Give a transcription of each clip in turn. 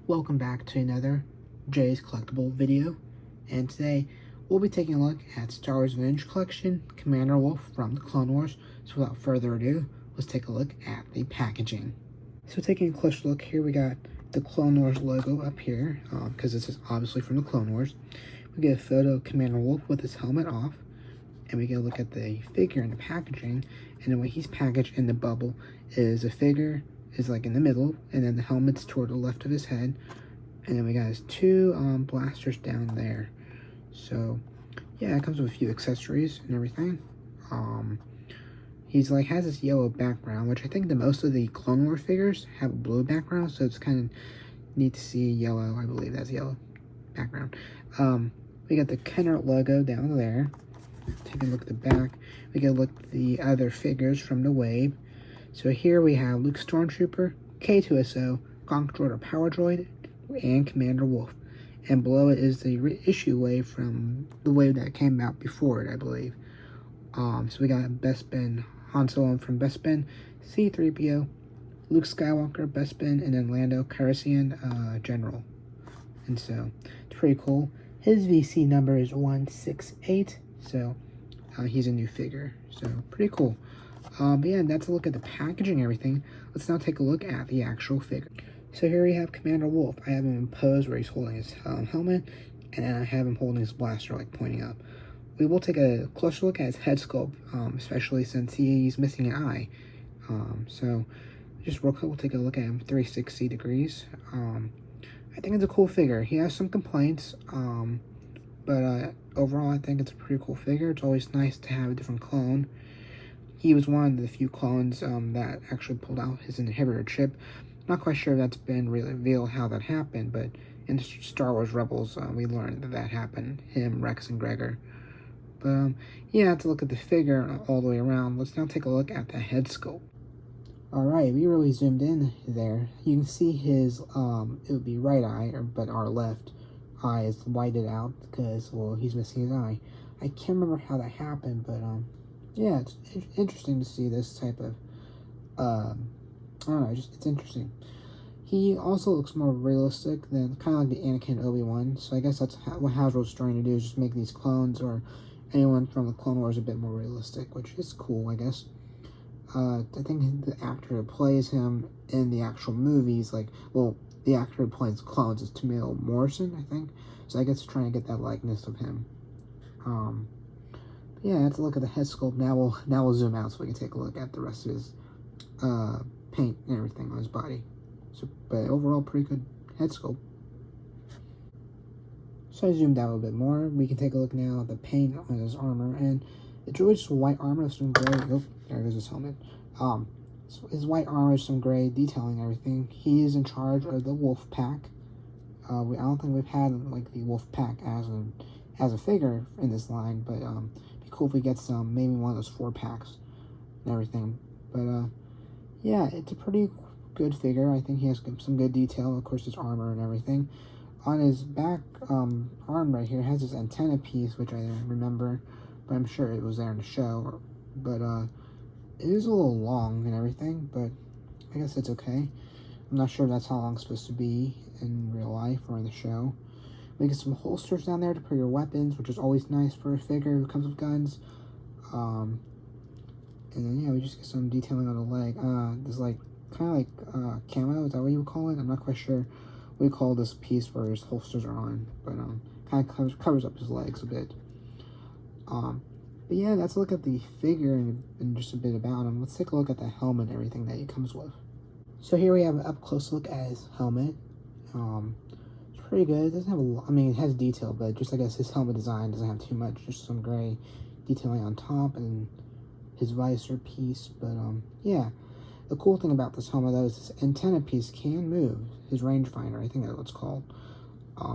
Welcome back to another Jay's Collectible video, and today we'll be taking a look at Star Wars Vintage Collection Commander Wolffe from the Clone Wars. So without further ado, let's take a look at the packaging. So taking a closer look here, we got the Clone Wars logo up here, because this is obviously from the Clone Wars. We get a photo of Commander Wolffe with his helmet off, and we get a look at the figure in the packaging, and the way he's packaged in the bubble is a figure is like in the middle, and then the helmet's toward the left of his head, and then we got his two blasters down there. So yeah, it comes with a few accessories and everything. He's like has this yellow background, which I think the most of the Clone Wars figures have a blue background, so it's kind of neat to see yellow. I believe that's yellow background. We got the Kenner logo down there. Taking a look at the back, we get a look at the other figures from the wave. So here we have Luke Stormtrooper, K2SO, Gonk Droid Power Droid, and Commander Wolffe. And below it is the reissue wave from the wave that came out before it, I believe. So we got Bespin, Han Solo from Bespin, C-3PO, Luke Skywalker, Bespin, and then Lando Calrissian, General. And so it's pretty cool. His VC number is 168, so he's a new figure. So pretty cool. But yeah, that's a look at the packaging and everything. Let's now take a look at the actual figure. So here we have Commander Wolffe. I have him in pose where he's holding his helmet, and then I have him holding his blaster, like pointing up. We will take a closer look at his head sculpt, especially since he's missing an eye. So just real quick, we'll take a look at him 360 degrees. I think it's a cool figure. He has some complaints, but overall I think it's a pretty cool figure. It's always nice to have a different clone. He was one of the few clones that actually pulled out his inhibitor chip. Not quite sure if that's been really revealed how that happened, but in Star Wars Rebels, we learned that happened. Him, Rex, and Gregor. But yeah, to look at the figure all the way around, let's now take a look at the head sculpt. Alright, we really zoomed in there. You can see his, it would be right eye, but our left eye is whited out because, well, he's missing his eye. I can't remember how that happened, but yeah, it's interesting to see this type of, I don't know, it's interesting. He also looks more realistic than, kind of like the Anakin Obi-Wan, so I guess that's what Hasbro's trying to do, is just make these clones, or anyone from the Clone Wars, a bit more realistic, which is cool, I guess. I think the actor who plays him in the actual movies, like, well, the actor who plays clones is Tamil Morrison, I think, so I guess trying to get that likeness of him. Yeah, let's look at the head sculpt. Now we'll zoom out so we can take a look at the rest of his paint and everything on his body. So, but overall, pretty good head sculpt. So I zoomed out a bit more. We can take a look now at the paint on his armor, and it's really just white armor with some gray. Oh, there goes his helmet. So his white armor with some gray detailing everything. He is in charge of the Wolffe Pack. I don't think we've had like the Wolffe Pack as a figure in this line, but it'd be cool if we get some, maybe one of those 4-packs and everything. But yeah, it's a pretty good figure. I think he has some good detail. Of course, his armor and everything. On his back arm right here has this antenna piece, which I don't remember, but I'm sure it was there in the show. But it is a little long and everything, but I guess it's okay. I'm not sure if that's how long it's supposed to be in real life or in the show. We get some holsters down there to put your weapons, which is always nice for a figure who comes with guns. And then yeah, we just get some detailing on the leg. This like kind of like camo, is that what you would call it? I'm not quite sure what you call this piece where his holsters are on, but kind of covers up his legs a bit. But yeah, let's look at the figure and just a bit about him. Let's take a look at the helmet and everything that he comes with. So here we have an up-close look at his helmet. It's pretty good. It doesn't have a lot, I mean, it has detail, but just I guess his helmet design doesn't have too much. Just some gray detailing on top and his visor piece. But yeah, the cool thing about this helmet though is this antenna piece can move. His rangefinder, I think that's what it's called.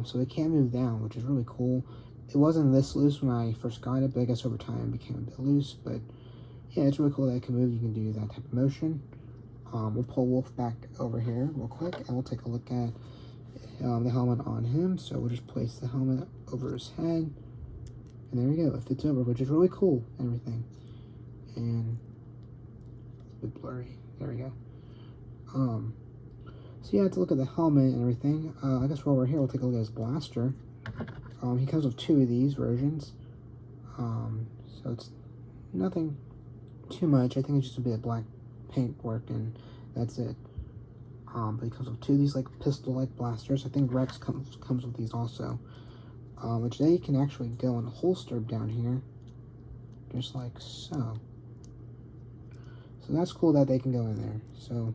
So it can move down, which is really cool. It wasn't this loose when I first got it, but I guess over time it became a bit loose. But yeah, it's really cool that it can move. You can do that type of motion. We'll pull Wolffe back over here real quick, and we'll take a look at the helmet on him. So we'll just place the helmet over his head, and there we go. It fits over, which is really cool and everything. And it's a bit blurry. There we go. So yeah, to look at the helmet and everything. I guess while we're here, we'll take a look at his blaster. He comes with 2 of these versions. So it's nothing too much. I think it's just a bit of black paint work and that's it. But he comes with 2 of these like pistol-like blasters. I think Rex comes with these also. Which they can actually go in a holster down here. Just like so. So that's cool that they can go in there. So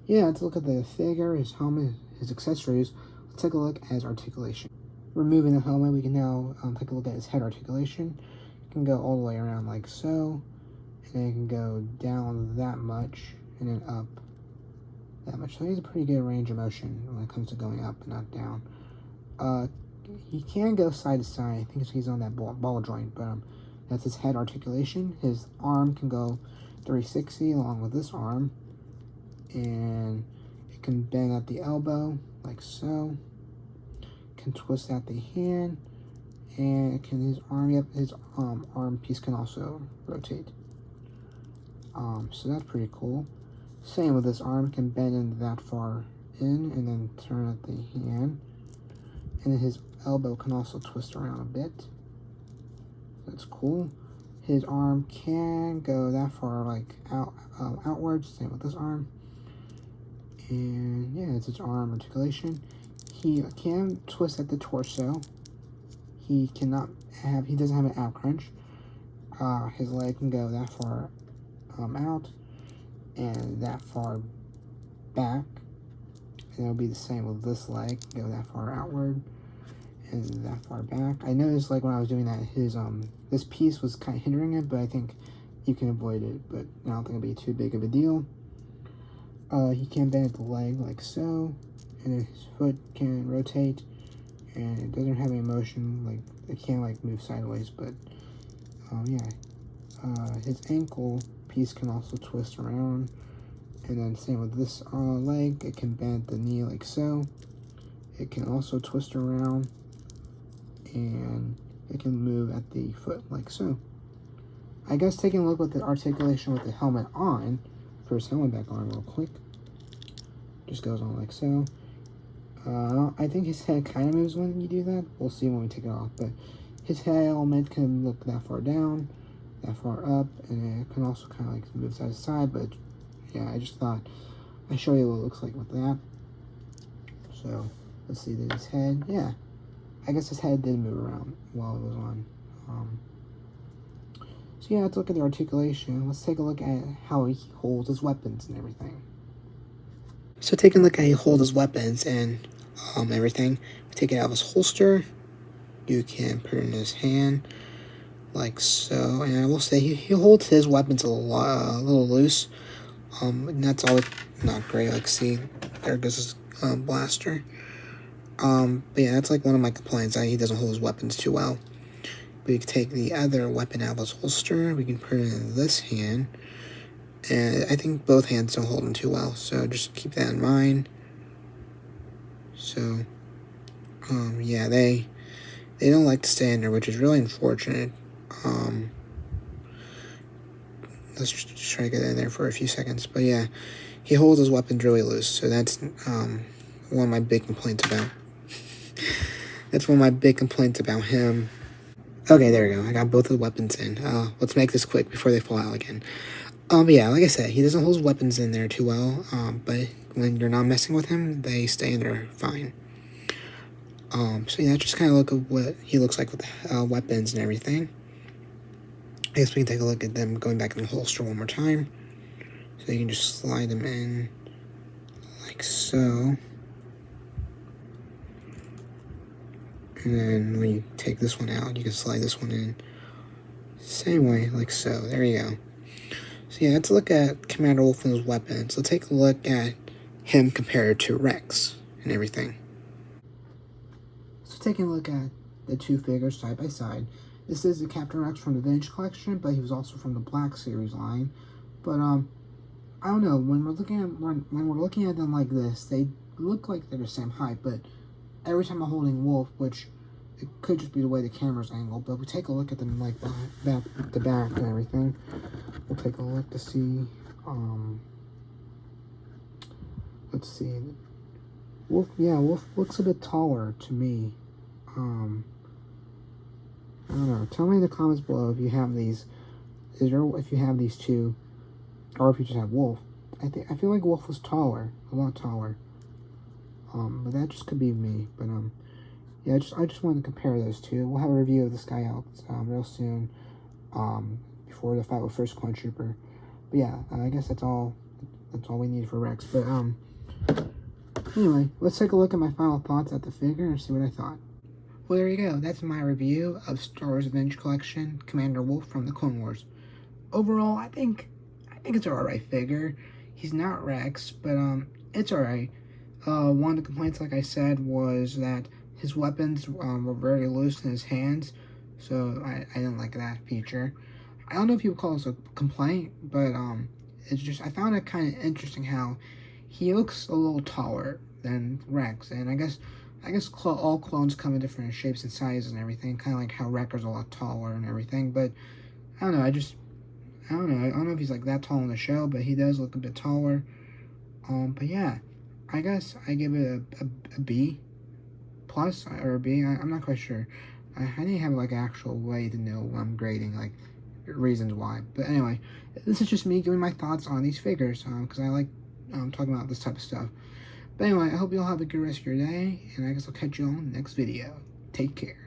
yeah, let's look at the figure, his helmet, his accessories. Let's take a look at his articulation. Removing the helmet, we can now take a look at his head articulation. It can go all the way around like so, and then it can go down that much, and then up that much. So he has a pretty good range of motion when it comes to going up and not down. He can go side to side. I think he's on that ball joint, but that's his head articulation. His arm can go 360 along with this arm, and it can bend at the elbow like so. Can twist out the hand, and it can his arm piece can also rotate. So that's pretty cool. Same with this arm, can bend in that far in and then turn at the hand, and then his elbow can also twist around a bit. That's cool. His arm can go that far, like outwards. Same with this arm. And yeah, it's his arm articulation. He can twist at the torso. He doesn't have an ab crunch. His leg can go that far out and that far back. And it'll be the same with this leg, go that far outward and that far back. I noticed like when I was doing that, his this piece was kind of hindering it, but I think you can avoid it, but I don't think it'll be too big of a deal. He can bend the leg like so, and his foot can rotate, and it doesn't have any motion, like it can't like move sideways, but yeah. His ankle piece can also twist around, and then same with this leg, it can bend the knee like so. It can also twist around, and it can move at the foot like so. I guess taking a look at the articulation with the helmet on, put his helmet back on real quick. Just goes on like so. I think his head kind of moves when you do that. We'll see when we take it off, but his helmet can look that far down, that far up, and it can also kind of like move side to side, but yeah, I just thought I'd show you what it looks like with that. So, let's see, there's his head. Yeah, I guess his head did move around while it was on. So yeah, let's look at the articulation. Let's take a look at how he holds his weapons and everything. So taking a look at how he holds his weapons and everything, take it out of his holster. You can put it in his hand like so, and I will say he holds his weapons a little loose. And that's all not great. Like, see, there goes his blaster. But yeah, that's like one of my complaints, that he doesn't hold his weapons too well. We can take the other weapon out of his holster. We can put it in this hand, and I think both hands don't hold them too well. So just keep that in mind. So, yeah, they don't like to stay in there, which is really unfortunate. Let's just try to get in there for a few seconds. But yeah, he holds his weapons really loose, so that's one of my big complaints about. That's one of my big complaints about him. Okay, there we go. I got both of the weapons in. Let's make this quick before they fall out again. But yeah, like I said, he doesn't hold his weapons in there too well. But when you're not messing with him, they stay in there fine. So yeah, just kind of look at what he looks like with the weapons and everything. I guess we can take a look at them going back in the holster one more time. So you can just slide them in like so. And then when you take this one out, you can slide this one in. Same way, like so. There you go. So yeah, let's look at Commander Wolffe and his weapons. Let's take a look at him compared to Rex and everything. So taking a look at the two figures side by side. This is the Captain Rex from the Vintage Collection, but he was also from the Black Series line. But I don't know, when we're looking at them like this, they look like they're the same height, but every time I'm holding Wolffe, which it could just be the way the camera's angled, but we take a look at them like back to back and everything. We'll take a look to see, let's see, Wolffe, yeah, Wolffe looks a bit taller to me. I don't know. Tell me in the comments below if you have these. If you have these two, or if you just have Wolffe. I feel like Wolffe was taller, a lot taller. But that just could be me. But yeah, I just wanted to compare those two. We'll have a review of this guy out real soon. Before the fight with First Clone Trooper. But yeah, I guess that's all. That's all we need for Rex. But anyway, let's take a look at my final thoughts at the figure and see what I thought. Well, there you go. That's my review of Star Wars Adventure Collection Commander Wolffe from the Clone Wars. Overall, I think it's an alright figure. He's not Rex, but it's alright. One of the complaints, like I said, was that his weapons were very loose in his hands, so I didn't like that feature. I don't know if you would call this a complaint, but it's just, I found it kind of interesting how he looks a little taller than Rex, and I guess all clones come in different shapes and sizes and everything, kind of like how Wrecker's a lot taller and everything, but I don't know, I don't know if he's like that tall in the show, but he does look a bit taller. But yeah, I guess I give it a B plus or a B. I'm not quite sure. I didn't have like an actual way to know what I'm grading, like reasons why. But anyway, this is just me giving my thoughts on these figures because I like talking about this type of stuff. But anyway, I hope you all have a good rest of your day, and I guess I'll catch you on the next video. Take care.